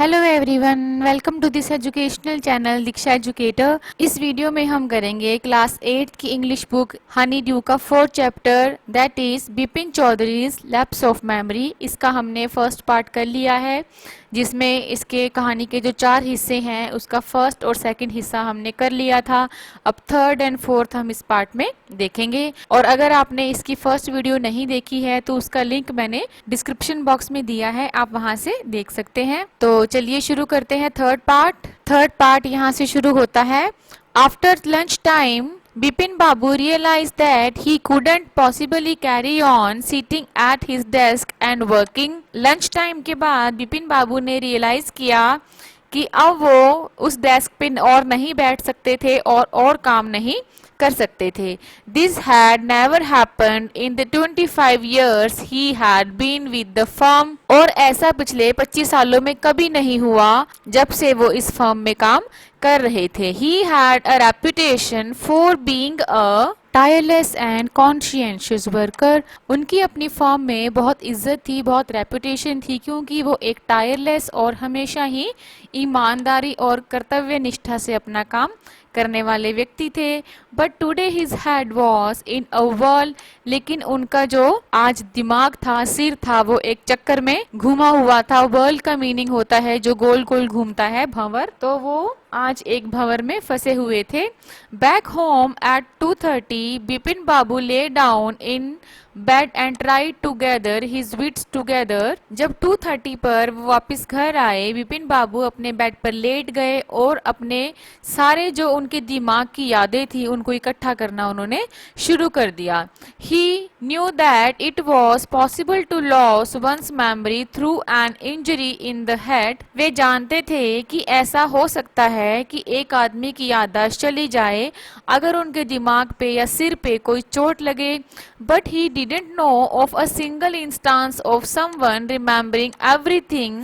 Hello everyone, welcome to this educational channel Diksha educator. इस video में हम करेंगे क्लास 8 की इंग्लिश बुक हनी ड्यू का 4th chapter, that is Bipin Chaudhuri's lapse of memory. इसका हमने फर्स्ट पार्ट कर लिया है, जिसमें इसके कहानी के जो 4 हिस्से हैं उसका फर्स्ट और सेकंड हिस्सा हमने कर लिया था। अब थर्ड एंड फोर्थ हम इस पार्ट में देखेंगे। और अगर आपने इसकी फर्स्ट वीडियो नहीं देखी है तो उसका लिंक मैंने डिस्क्रिप्शन बॉक्स में दिया है, आप वहां से देख सकते हैं। तो चलिए शुरू करते हैं थर्ड पार्ट यहाँ से शुरू होता है। After lunch time Bipin Babu realized that he couldn't possibly carry on sitting at his desk and working. Lunch time के बाद बिपिन बाबू ने रियलाइज किया कि अब वो उस डेस्क पे और नहीं बैठ सकते थे और काम नहीं कर सकते थे। This had never happened in the 25 years he had been with the firm. और ऐसा पिछले 25 सालों में कभी नहीं हुआ जब से वो इस फर्म में काम कर रहे थे। He had a reputation for being a tireless and conscientious worker. उनकी अपनी फर्म में बहुत इज्जत थी, बहुत रेपुटेशन थी, क्योंकि वो एक टायरलेस और हमेशा ही ईमानदारी और कर्तव्य निष्ठा से अपना काम करने वाले व्यक्ति थे। But today his head was in a whirl, लेकिन उनका जो आज दिमाग था, सिर था, वो एक चक्कर में घुमा हुआ था। वर्ल्ड का मीनिंग होता है जो गोल गोल घूमता है, भंवर। तो वो आज एक भंवर में फंसे हुए थे। Back home at 2:30 Bipin Babu lay down in bed and tried to gather his wits together. जब 2:30 पर वो वापस घर आए, बिपिन बाबू अपने बेड पर लेट गए और अपने सारे जो उनके दिमाग की यादें थी उनको इकट्ठा करना उन्होंने शुरू कर दिया। He knew that it was possible to lose one's memory through an injury in the head. वे जानते थे कि ऐसा हो सकता है कि एक आदमी की याददाश्त चली जाए अगर उनके दिमाग पे या सिर पे कोई चोट लगे। But he didn't know of a single instance of someone remembering everything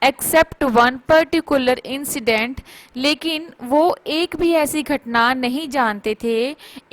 except one particular incident. लेकिन वो एक भी ऐसी घटना नहीं जानते थे,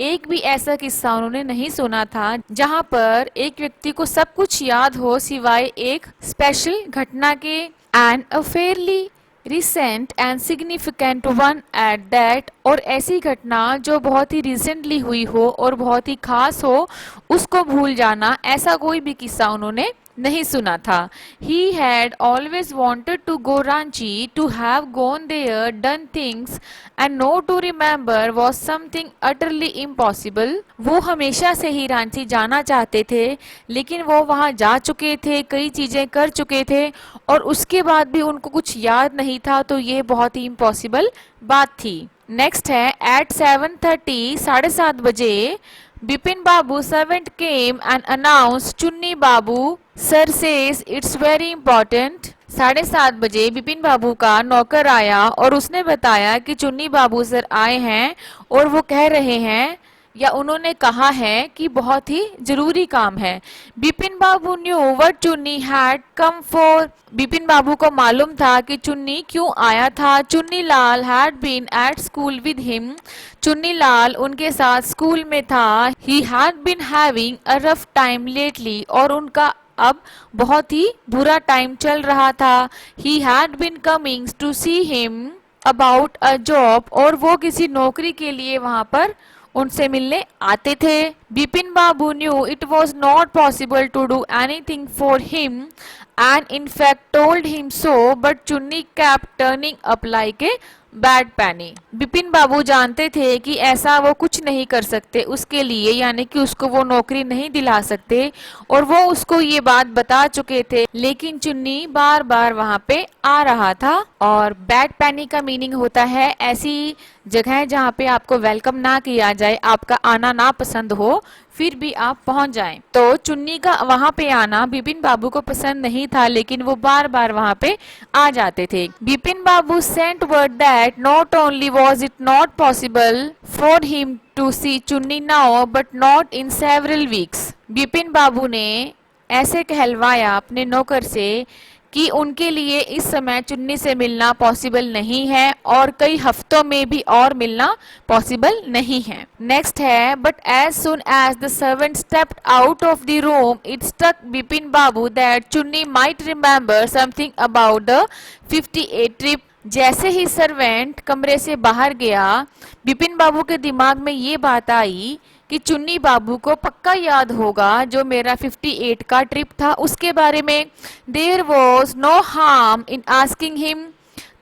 एक भी ऐसा किस्सा उन्होंने नहीं सुना था जहां पर एक व्यक्ति को सब कुछ याद हो सिवाय एक स्पेशल घटना के। And a fairly recent and significant one at that. और ऐसी घटना जो बहुत ही रिसेंटली हुई हो और बहुत ही खास हो, उसको भूल जाना, ऐसा कोई भी किस्सा उन्होंने नहीं सुना था। He had always wanted to go Ranchi, to have gone there, done things, and not to remember was something utterly impossible. वो हमेशा से ही रांची जाना चाहते थे, लेकिन वो वहाँ जा चुके थे, कई चीजें कर चुके थे और उसके बाद भी उनको कुछ याद नहीं था, तो ये बहुत ही इम्पॉसिबल बात थी। नेक्स्ट है एट 7:30, 7:30 बजे Bipin babu servant came and announce Chunni babu sir says it's very important. 7:30 बजे बिपिन बाबू का नौकर आया और उसने बताया कि चुन्नी बाबू सर आए हैं और वो कह रहे हैं या उन्होंने कहा है कि बहुत ही जरूरी काम है। Bipin babu knew what Chunni had come for. Bipin babu को मालूम था कि चुन्नी क्यों आया था। Chunni Lal had been at school with him. Chunni Lal उनके साथ स्कूल में था। He had been having a rough time lately. और उनका अब बहुत ही बुरा टाइम चल रहा था। He had been coming to see him about a job. और वो किसी नौकरी के लिए वहां पर उनसे मिलने आते थे। Bipin babu knew it was not possible to do anything for him and in fact told him so, but Chunni kept turning up like a bad penny. Bipin बाबू जानते थे कि ऐसा वो कुछ नहीं कर सकते उसके लिए, यानी कि उसको वो नौकरी नहीं दिला सकते और वो उसको ये बात बता चुके थे, लेकिन चुन्नी बार बार वहां पे आ रहा था। और बैड पैनी का मीनिंग होता है ऐसी जगह जहाँ पे आपको वेलकम ना किया जाए, आपका आना ना पसंद हो, फिर भी आप पहुंच जाएं। तो चुन्नी का वहां पे आना बिपिन बाबू को पसंद नहीं था, लेकिन वो बार बार वहां पे आ जाते थे। Bipin babu sent word that not only was it not possible for him to see Chunni now but not in several weeks. Bipin बाबू ने ऐसे कहलवाया अपने नौकर से कि उनके लिए इस समय चुन्नी से मिलना पॉसिबल नहीं है और कई हफ्तों में भी और मिलना पॉसिबल नहीं है। नेक्स्ट है, but as soon as the servant stepped out of the room it struck Bipin babu that Chunni might remember something about the 58 trip. जैसे ही सर्वेंट कमरे से बाहर गया, बिपिन बाबू के दिमाग में ये बात आई कि चुन्नी बाबू को पक्का याद होगा जो मेरा 58 का ट्रिप था उसके बारे में। There was no harm in asking him,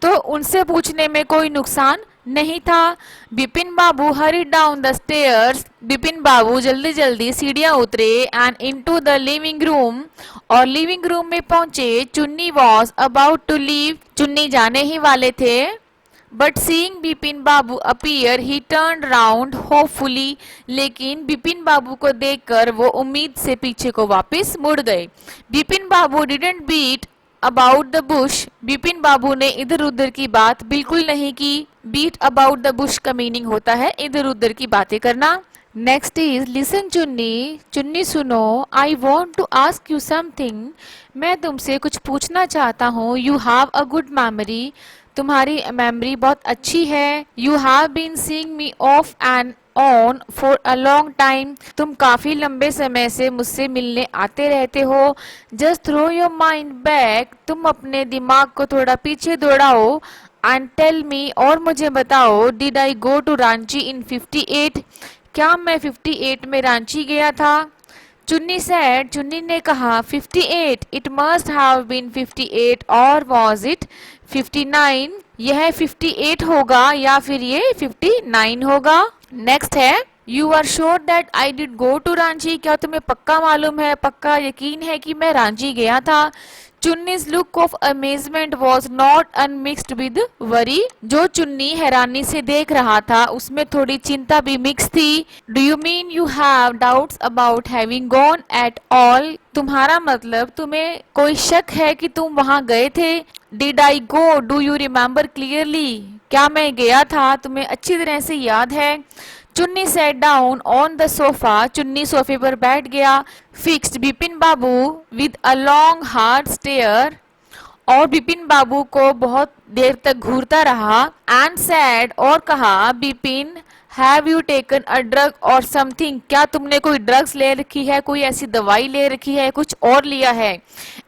तो उनसे पूछने में कोई नुकसान नहीं था। Bipin Babu hurried down the stairs, Bipin Babu जल्दी जल्दी सीढ़ियां उतरे and into the living room, और लिविंग रूम में पहुंचे। चुन्नी वॉज अबाउट टू लीव, चुन्नी जाने ही वाले थे। But seeing Bipin Babu appear he turn round hopefully, लेकिन बिपिन बाबू को देखकर वो उम्मीद से पीछे को वापस मुड़ गए। Bipin babu didn't beat about the bush, Bipin बाबू ने इधर उधर की बात बिल्कुल नहीं की। बीट अबाउट द बुश का मीनिंग होता है इधर उधर की बातें करना। Next is listen Chunni, Chunni सुनो। I want to ask you something, मैं तुमसे कुछ पूछना चाहता हूँ। You have a good memory, तुम्हारी मेमोरी बहुत अच्छी है। You have been seeing me off and on for a long time, तुम काफी लंबे समय से मुझसे मिलने आते रहते हो। Just throw your mind back, तुम अपने दिमाग को थोड़ा पीछे दौड़ाओ। एंड टेल मी, और मुझे बताओ। Did I go to Ranchi in 58, क्या मैं 58 में रांची गया था? चुन्नी सेड, चुन्नी ने कहा 58, इट मस्ट हैव बीन 58 और वॉज इट 59, यह 58 होगा या फिर ये 59 होगा। नेक्स्ट है, you are sure that I did go to Ranchi, क्या तुम्हें पक्का मालूम है, पक्का यकीन है कि मैं रांची गया था? Chunni's look of amazement was not unmixed with worry, जो चुन्नी हैरानी से देख रहा था उसमें थोड़ी चिंता भी मिक्स थी। Do you mean you have doubts about having gone at all, तुम्हारा मतलब तुम्हें कोई शक है कि तुम वहां गए थे? Did I go, do you remember clearly, क्या मैं गया था, तुम्हें अच्छी तरह से याद है? Chunni sat down on the sofa, Chunni सोफे पर बैठ गया। Fixed Bipin Babu with a long hard stare, और बिपिन बाबू को बहुत देर तक घूरता रहा। एंड सैड, और कहा, Bipin have you taken a drug और समथिंग, क्या तुमने कोई ड्रग्स ले रखी है, कोई ऐसी दवाई ले रखी है, कुछ और लिया है?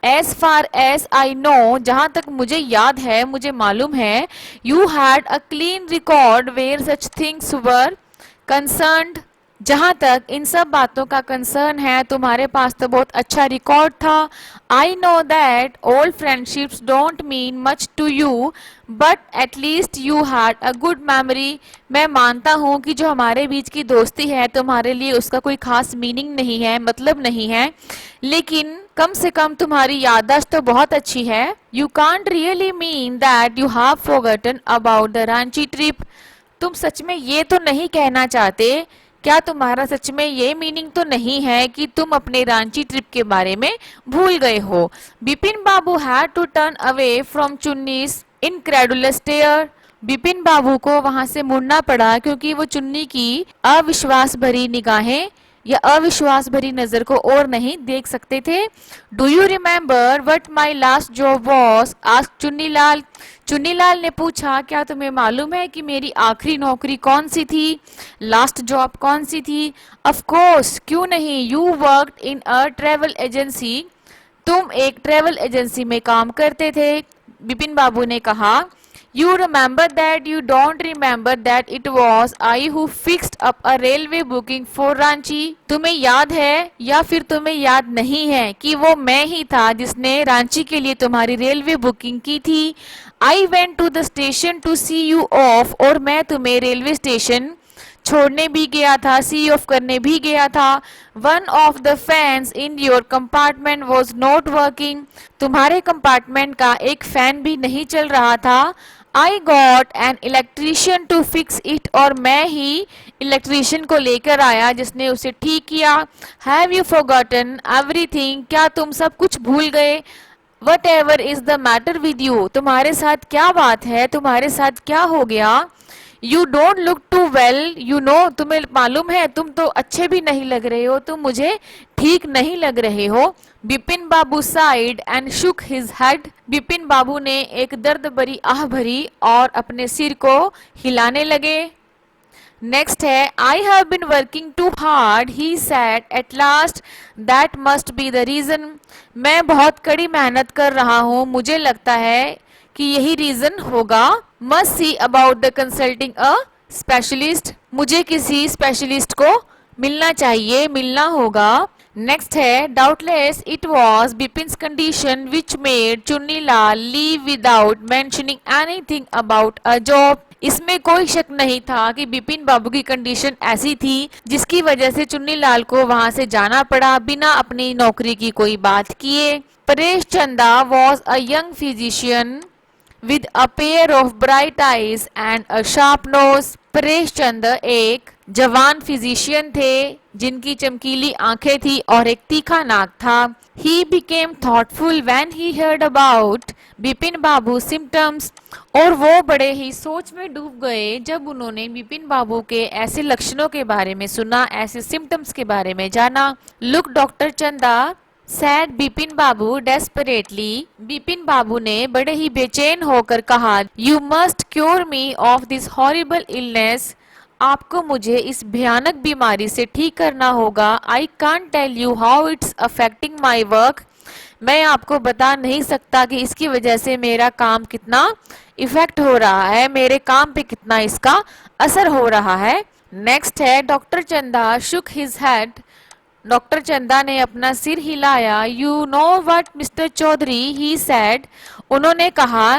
As far as I know, जहां तक मुझे याद है, मुझे मालूम है। You had a clean record where such things were concerned, जहां तक इन सब बातों का कंसर्न है तुम्हारे पास तो बहुत अच्छा रिकॉर्ड था। I know that old friendships don't mean much to you but at least you had a good memory, मैं मानता हूं कि जो हमारे बीच की दोस्ती है तुम्हारे लिए उसका कोई खास मीनिंग नहीं है, मतलब नहीं है, लेकिन कम से कम तुम्हारी याददाश्त तो बहुत अच्छी है। You can't really mean that you have forgotten about the Ranchi trip, तुम सच में ये तो नहीं कहना चाहते, क्या तुम्हारा सच में ये मीनिंग तो नहीं है कि तुम अपने रांची ट्रिप के बारे में भूल गए हो? Bipin babu had to turn away from Chunni's incredulous stare, Bipin babu को वहां से मुड़ना पड़ा क्योंकि वो चुन्नी की अविश्वास भरी निगाहें या अविश्वास भरी नजर को और नहीं देख सकते थे। Do you remember what my last job was, asked Chunnilal, Chunnilal ने पूछा, क्या तुम्हें मालूम है कि मेरी आखिरी नौकरी कौन सी थी, लास्ट जॉब कौन सी थी? ऑफ कोर्स, क्यों नहीं, you worked in a travel agency, तुम एक ट्रेवल एजेंसी में काम करते थे। बिपिन बाबू ने कहा, You remember that you don't remember that it was I who fixed up a railway booking for Ranchi, तुम्हें याद है या फिर तुम्हें याद नहीं है कि वो मैं ही था जिसने रांची के लिए तुम्हारी रेलवे बुकिंग की थी। I went to the station to see you off, और मैं तुम्हें रेलवे स्टेशन छोड़ने भी गया था, सी ऑफ करने भी गया था। One of the fans in your compartment was not working, तुम्हारे कंपार्टमेंट का एक फैन भी नहीं चल रहा था। I got an electrician to fix it, और मैं ही इलेक्ट्रीशियन को लेकर आया जिसने उसे ठीक किया। हैव यू फॉरगॉटन एवरीथिंग, क्या तुम सब कुछ भूल गए? What ever is the matter with you, तुम्हारे साथ क्या बात है, तुम्हारे साथ क्या हो गया? You don't look too well, you know, तुम्हें मालूम है तुम तो अच्छे भी नहीं लग रहे हो, तुम मुझे ठीक नहीं लग रहे हो। Bipin babu sighed and shook his head, Bipin बाबू ने एक दर्द भरी आह भरी और अपने सिर को हिलाने लगे। नेक्स्ट है, I have been working too hard, he said at last, that must be the reason, मैं बहुत कड़ी मेहनत कर रहा हूँ, मुझे लगता है कि यही रीजन होगा। Must see about the consulting a specialist, मुझे किसी स्पेशलिस्ट को मिलना चाहिए, मिलना होगा। नेक्स्ट है, doubtless it was Bipin's condition which made Chunnilal leave without mentioning anything about a job, इसमें कोई शक नहीं था कि बिपिन बाबू की कंडीशन ऐसी थी जिसकी वजह से चुन्नीलाल को वहां से जाना पड़ा बिना अपनी नौकरी की कोई बात किए। परेश चंदा was a young physician with a pair of bright eyes and a sharp nose, Paresh Chandra एक जवान फिजिशियन थे जिनकी चमकीली आंखें थी और एक तीखा नाक था। He became thoughtful when he heard about Bipin Babu symptoms, और वो बड़े ही सोच में डूब गए जब उन्होंने बिपिन बाबू के ऐसे लक्षणों के बारे में सुना, ऐसे सिम्टम्स के बारे में जाना। Look doctor Chanda said Bipin Babu desperately, Bipin बाबू ने बड़े ही बेचैन होकर कहा, you must cure me of this horrible illness, आपको मुझे इस भयानक बीमारी से ठीक करना होगा। I can't tell you how it's affecting my work, मैं आपको बता नहीं सकता कि इसकी वजह से मेरा काम कितना इफेक्ट हो रहा है, मेरे काम पे कितना इसका असर हो रहा है। नेक्स्ट है, डॉक्टर चंदा शुक हिज हेड, डॉक्टर चंदा ने अपना सिर हिलाया। You know what mister Chaudhary, he said, उन्होंने कहा,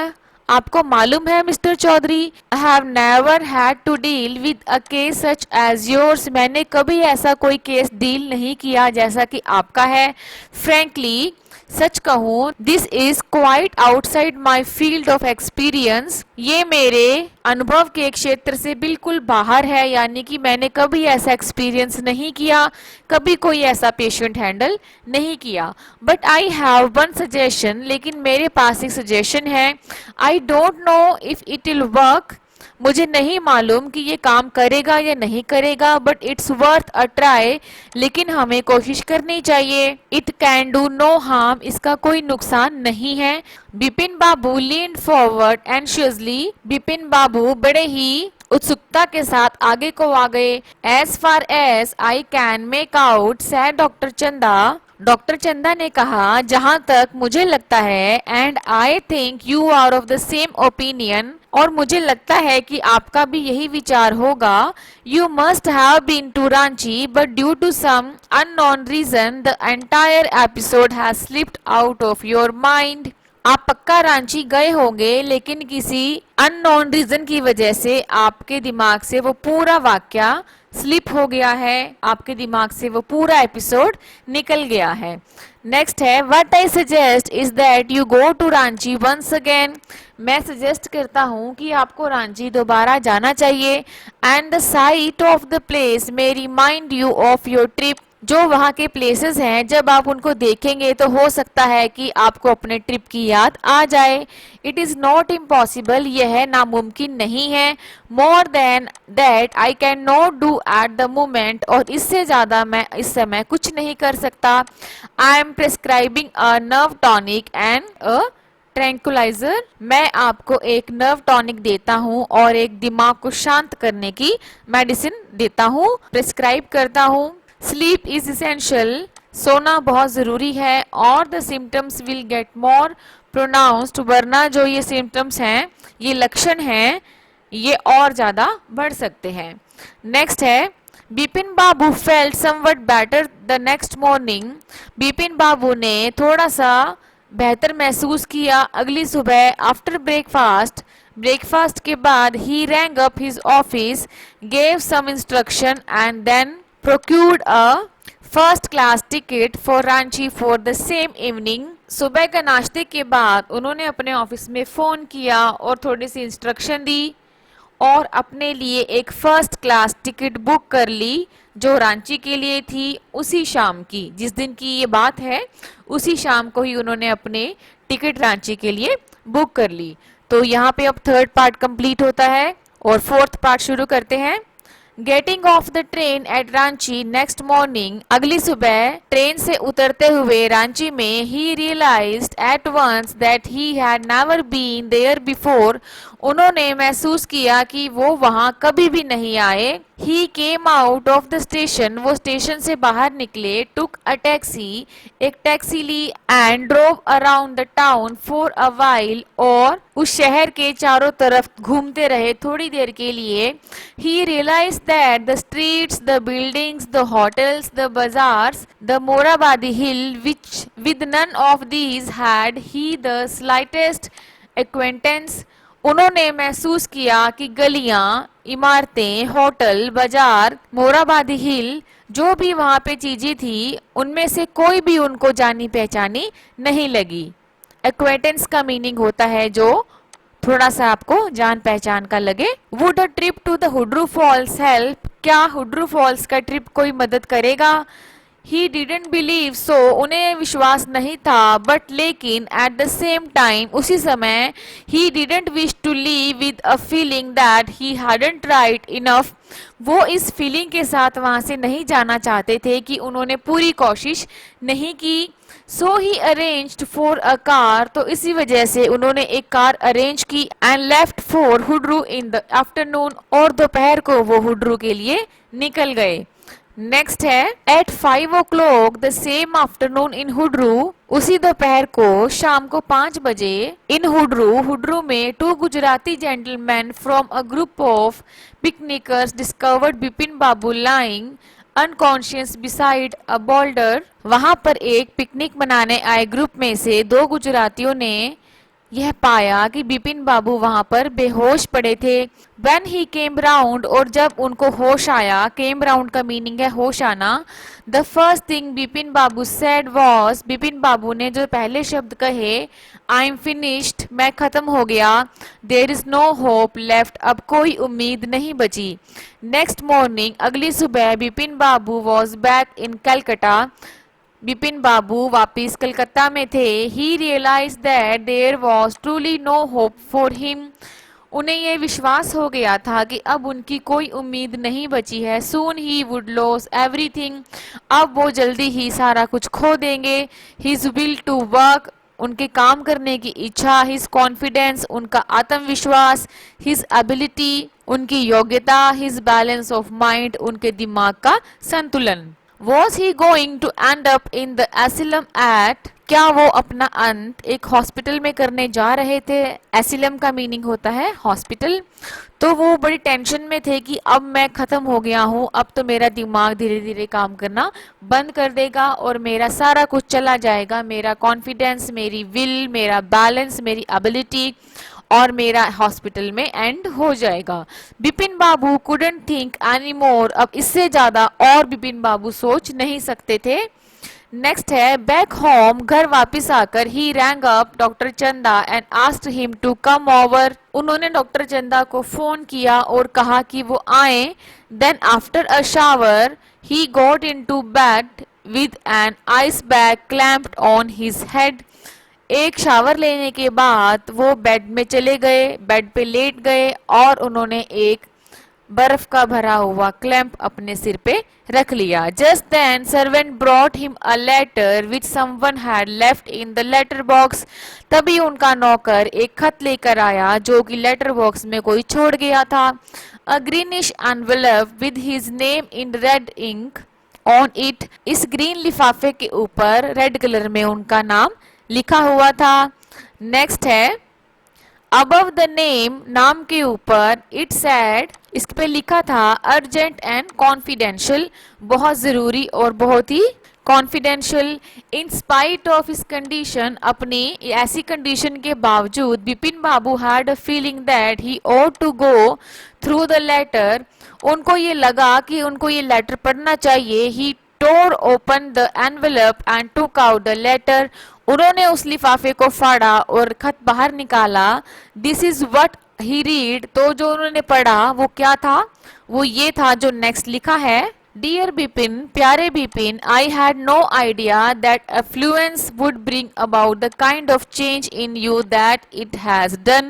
आपको मालूम है mister Chaudhary, I have never had to deal with a case such as yours, मैंने कभी ऐसा कोई केस डील नहीं किया जैसा कि आपका है। फ्रैंकली, सच कहूँ, this is quite outside my field of experience, ये मेरे अनुभव के क्षेत्र से बिल्कुल बाहर है, यानी कि मैंने कभी ऐसा एक्सपीरियंस नहीं किया, कभी कोई ऐसा पेशेंट हैंडल नहीं किया। But I have one suggestion, लेकिन मेरे पास एक सजेशन है। I don't know if it will work, मुझे नहीं मालूम कि ये काम करेगा या नहीं करेगा, but it's worth a try, लेकिन हमें कोशिश करनी चाहिए। It can do no harm, इसका कोई नुकसान नहीं है। Bipin Babu leaned forward anxiously, Bipin Babu बड़े ही उत्सुकता के साथ आगे को आ गए। As far as I can make out, said doctor Chanda, doctor Chanda ने कहा, जहां तक मुझे लगता है, and I think you are of the same opinion, और मुझे लगता है कि आपका भी यही विचार होगा, you must have been to Ranchi but due to some unknown reason the entire episode has slipped out of your mind, आप पक्का रांची गए होंगे लेकिन किसी अननोन रीजन की वजह से आपके दिमाग से वो पूरा वाक्या स्लिप हो गया है, आपके दिमाग से वो पूरा एपिसोड निकल गया है। नेक्स्ट है, what I suggest is that you go to Ranchi once again, मैं सजेस्ट करता हूँ कि आपको रांची दोबारा जाना चाहिए। And the sight of the place may remind you of your trip, जो वहाँ के प्लेसेस हैं जब आप उनको देखेंगे तो हो सकता है कि आपको अपने ट्रिप की याद आ जाए। इट इज़ नॉट इम्पॉसिबल, यह नामुमकिन नहीं है। More than that I can not do at the moment, और इससे ज़्यादा मैं इस समय कुछ नहीं कर सकता। I am prescribing a nerve tonic and a tranquilliser, मैं आपको एक नर्व टॉनिक देता हूँ और एक दिमाग को शांत करने की मेडिसिन देता हूँ, प्रिस्क्राइब करता हूँ। स्लीप इज इसेंशियल, सोना बहुत ज़रूरी है। और the symptoms will get more pronounced, वरना जो ये सिम्टम्स हैं, ये लक्षण हैं, ये और ज़्यादा बढ़ सकते हैं। नेक्स्ट है, Bipin babu felt somewhat better the next morning, Bipin बाबू ने थोड़ा सा बेहतर महसूस किया अगली सुबह। आफ्टर ब्रेकफास्ट, ब्रेकफास्ट के बाद, he rang up his office, gave some instruction and then procured a first class ticket for Ranchi for the same evening, सुबह का नाश्ते के बाद उन्होंने अपने ऑफिस में फ़ोन किया और थोड़ी सी इंस्ट्रक्शन दी और अपने लिए एक फर्स्ट क्लास टिकट बुक कर ली जो रांची के लिए थी। उसी शाम की, जिस दिन की ये बात है, उसी शाम को ही उन्होंने अपने टिकट रांची के लिए बुक कर ली। तो यहाँ पे अब थर्ड पार्ट कंप्लीट होता है। और फोर्थ पार्ट शुरू करते हैं। Getting off the train at Ranchi next morning, अगली सुबह ट्रेन से उतरते हुए रांची में he realised at once that he had never been there before, उन्होंने महसूस किया कि वो वहां कभी भी नहीं आए। He came out of the station, वो स्टेशन से बाहर निकले। टुक अ टैक्सी, एक टैक्सी ली। And drove around the town for a while, और उस शहर के चारों तरफ घूमते रहे थोड़ी देर के लिए। He realise that the streets, the buildings, the hotels, the bazaars, the Morabadi hill, which with none of these had he the slightest acquaintance, उन्होंने महसूस किया कि गलियां, इमारतें, होटल, बाजार, मोराबादी हिल, जो भी वहां पे चीजें थी, उनमें से कोई भी उनको जानी पहचानी नहीं लगी। एक्वेंटेंस का मीनिंग होता है जो थोड़ा सा आपको जान पहचान का लगे। Would a trip to the Hundru Falls help, क्या हुड्रू फॉल्स का ट्रिप कोई मदद करेगा। ही डिडेंट बिलीव सो, उन्हें विश्वास नहीं था। बट लेकिन एट द सेम टाइम, उसी समय, he didn't wish to leave with a feeling that he hadn't tried enough, वो इस फीलिंग के साथ वहां से नहीं जाना चाहते थे कि उन्होंने पूरी कोशिश नहीं की। So he arranged for a car, तो इसी वजह से उन्होंने एक कार अरेंज की। And left for Hundru in the afternoon, और दोपहर को वो हुड्रू के लिए निकल गए। नेक्स्ट है at 5 o'clock the same afternoon in Hundru, उसी दोपहर को शाम को 5 बजे इन हुड्रू, हुड्रू में two Gujarati gentleman from a group of picnickers discovered Bipin babu lying unconscious beside a boulder, वहां पर एक पिकनिक मनाने आए ग्रुप में से दो गुजरातियों ने यह पाया कि बिपिन बाबू वहां पर बेहोश पड़े थे। When he came round, और जब उनको होश आया, came round का मीनिंग है होश आना। The first thing Bipin Babu said was, Bipin बाबू ने जो पहले शब्द कहे, I'm finished, मैं खत्म हो गया। There is no hope left, अब कोई उम्मीद नहीं बची। Next morning, अगली सुबह बिपिन बाबू was back in Calcutta, Bipin बाबू वापिस कलकत्ता में थे। He realise that there was truly no hope for him, उन्हें यह विश्वास हो गया था कि अब उनकी कोई उम्मीद नहीं बची है। सून ही वुड लॉस एवरीथिंग, अब वो जल्दी ही सारा कुछ खो देंगे। हिज विल टू वर्क, उनके काम करने की इच्छा। हिज कॉन्फिडेंस, उनका आत्मविश्वास। हिज एबिलिटी, उनकी योग्यता। हिज बैलेंस ऑफ माइंड, उनके दिमाग का संतुलन। Was he going to end up in the asylum at, क्या वो अपना अंत एक हॉस्पिटल में करने जा रहे थे। एसिलम का मीनिंग होता है हॉस्पिटल। तो वो बड़ी टेंशन में थे कि अब मैं खत्म हो गया हूँ, अब तो मेरा दिमाग धीरे धीरे काम करना बंद कर देगा और मेरा सारा कुछ चला जाएगा, मेरा कॉन्फिडेंस, मेरी विल, मेरा बैलेंस, मेरी एबिलिटी, और मेरा हॉस्पिटल में एंड हो जाएगा। बिपिन बाबू कुडंट थिंक एनी मोर, अब इससे ज्यादा और बिपिन बाबू सोच नहीं सकते थे। नेक्स्ट है बैक होम, घर वापस आकर he rang up doctor Chanda and asked him to come over, उन्होंने डॉक्टर चंदा को फोन किया और कहा कि वो आए। Then after a shower he got into bed with an ice bag clamped on his head, एक शावर लेने के बाद वो बेड में चले गए, बेड पे लेट गए और उन्होंने एक बर्फ का भरा हुआ क्लैंप अपने सिर पे रख लिया। Just then servant brought him a letter which someone had left in the letter box, तभी उनका नौकर एक खत लेकर आया जो कि लेटर बॉक्स में कोई छोड़ गया था। A greenish envelope with his name in red ink on it, इस ग्रीन लिफाफे के ऊपर रेड कलर में उनका नाम लिखा हुआ था। नेक्स्ट है अबव द नेम, नाम के ऊपर, इट सेड, इस पे लिखा था अर्जेंट एंड कॉन्फिडेंशियल, बहुत जरूरी और बहुत ही confidential. In spite of his condition, अपनी ऐसी कंडीशन के बावजूद Bipin babu had a feeling that he ought to go through the letter, उनको ये लगा कि उनको ये लेटर पढ़ना चाहिए। ही tore open the envelope and took out the letter, उन्होंने उस लिफाफे को फाड़ा और खत बाहर निकाला। This is what he read, तो जो उन्होंने पढ़ा वो क्या था, वो ये था जो नेक्स्ट लिखा है। Dear Bipin, प्यारे Bipin, I had no idea that affluence would bring about the kind of change in you that it has done.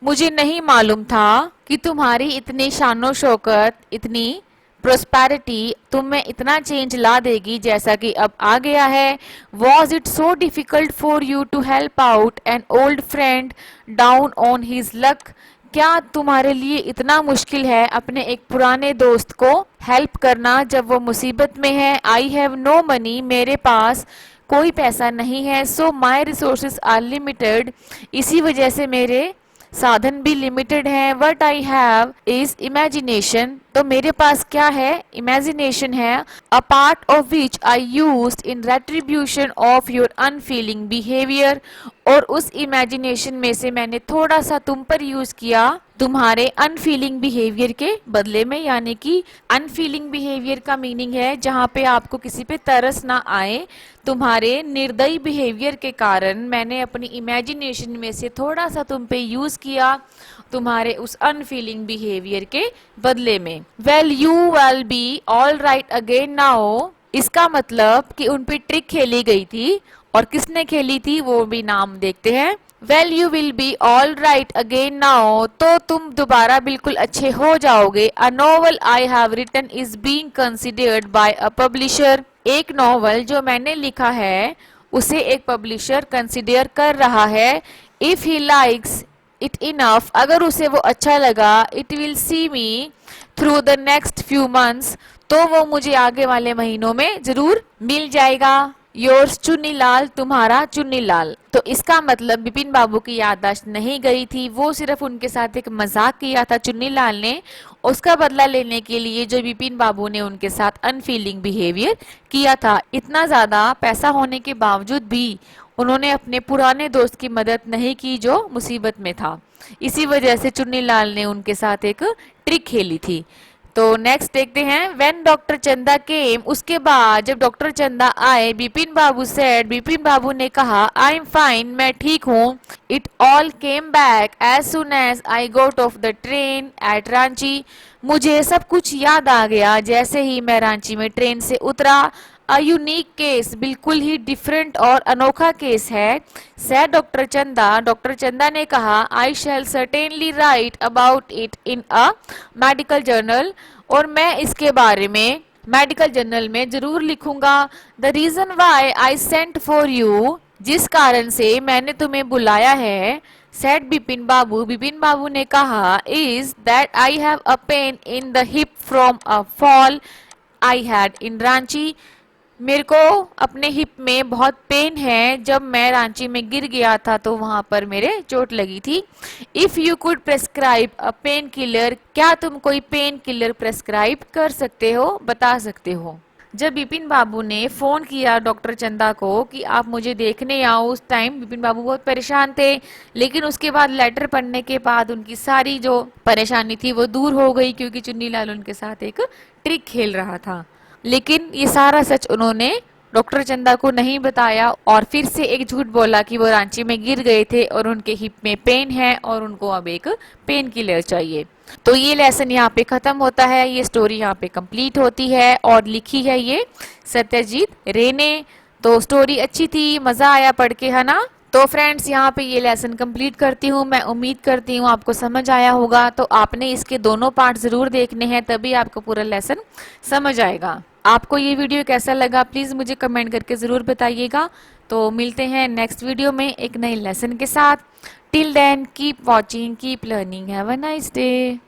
मुझे नहीं मालूम था कि तुम्हारी इतनी शानो शौकत, इतनी प्रोस्पैरिटी तुम में इतना चेंज ला देगी जैसा कि अब आ गया है. Was it so difficult for you to help out an old friend down on his luck? क्या तुम्हारे लिए इतना मुश्किल है अपने एक पुराने दोस्त को हेल्प करना जब वो मुसीबत में है? आई हैव नो मनी, मेरे पास कोई पैसा नहीं है. सो माई रिसोर्सेज आर लिमिटेड, इसी वजह से मेरे साधन भी लिमिटेड हैं. What I have is imagination, तो मेरे पास क्या है? इमेजिनेशन है. A part of which I used in retribution of your unfailing behaviour, और उस इमेजिनेशन में से मैंने थोड़ा सा तुम पर यूज किया तुम्हारे अनफीलिंग बिहेवियर के बदले में. यानी कि अनफीलिंग बिहेवियर का मीनिंग है जहाँ पे आपको किसी पे तरस ना आए. तुम्हारे निर्दयी बिहेवियर के कारण मैंने अपनी इमेजिनेशन में से थोड़ा सा तुम पे यूज किया तुम्हारे उस अनफीलिंग बिहेवियर के बदले में. Well you will be all right again now, इसका मतलब कि उन पे ट्रिक खेली गई थी. और किसने खेली थी वो भी नाम देखते हैं. Well you will be all right again now, तो तुम दोबारा बिल्कुल अच्छे हो जाओगे. A novel I have written is being considered by a publisher, एक नॉवल जो मैंने लिखा है उसे एक पब्लिशर कंसिडर कर रहा है. If he likes it enough, अगर उसे वो अच्छा लगा, it will see me through the next few months, तो वो मुझे आगे वाले महीनों में जरूर मिल जाएगा. योर्स चुन्नीलाल, तुम्हारा चुन्नीलाल. तो इसका मतलब बिपिन बाबू की याददाश्त नहीं गई थी, वो सिर्फ उनके साथ एक मजाक किया था चुन्नीलाल ने. उसका बदला लेने के लिए जो बिपिन बाबू ने उनके साथ अनफीलिंग बिहेवियर किया था. इतना ज्यादा पैसा होने के बावजूद भी उन्होंने अपने पुराने दोस्त की मदद नहीं की जो मुसीबत में था. इसी वजह से चुन्नीलाल ने उनके साथ एक ट्रिक खेली थी. तो नेक्स्ट देखते हैं. व्हेन डॉक्टर चंदा केम, उसके बाद जब डॉक्टर चंदा आए, बिपिन बाबू सेड, बिपिन बाबू ने कहा, आई एम फाइन, मैं ठीक हूँ. It all came back as soon as I got off the train at Ranchi, मुझे सब कुछ याद आ गया जैसे ही मैं रांची में ट्रेन से उतरा. अ यूनिक केस, बिल्कुल ही डिफरेंट और अनोखा केस है. Sad doctor Chanda, doctor Chanda ने कहा, I shall certainly write about it in a medical journal, और मैं इसके बारे में मेडिकल जर्नल में जरूर लिखूंगा. The reason why I sent for you, जिस कारण से मैंने तुम्हें बुलाया है, सेड बिपिन बाबू, बिपिन बाबू ने कहा, is that I have a pain in the hip from a fall I had in Ranchi, मेरे को अपने हिप में बहुत पेन है, जब मैं रांची में गिर गया था तो वहां पर मेरे चोट लगी थी. If you could prescribe a pain killer, क्या तुम कोई पेन किलर प्रेस्क्राइब कर सकते हो, बता सकते हो. जब बिपिन बाबू ने फोन किया डॉक्टर चंदा को कि आप मुझे देखने आओ, उस टाइम बिपिन बाबू बहुत परेशान थे. लेकिन उसके बाद लेटर पढ़ने के बाद उनकी सारी जो परेशानी थी वो दूर हो गई, क्योंकि चुन्नीलाल उनके साथ एक ट्रिक खेल रहा था. लेकिन ये सारा सच उन्होंने डॉक्टर चंदा को नहीं बताया और फिर से एक झूठ बोला कि वो रांची में गिर गए थे और उनके हिप में पेन है और उनको अब एक पेन किलर चाहिए. तो ये लेसन यहाँ पे खत्म होता है, ये स्टोरी यहाँ पे कंप्लीट होती है और लिखी है ये सत्यजीत रे ने. तो स्टोरी अच्छी थी, मजा आया पढ़ के, है ना. तो फ्रेंड्स यहाँ पे ये लेसन कंप्लीट करती हूँ. मैं उम्मीद करती हूँ आपको समझ आया होगा. तो आपने इसके दोनों पार्ट जरूर देखने हैं, तभी आपको पूरा लेसन समझ आएगा. आपको ये वीडियो कैसा लगा प्लीज मुझे कमेंट करके जरूर बताइएगा. तो मिलते हैं नेक्स्ट वीडियो में एक नए लेसन के साथ. Till then keep watching, keep learning, have a nice day.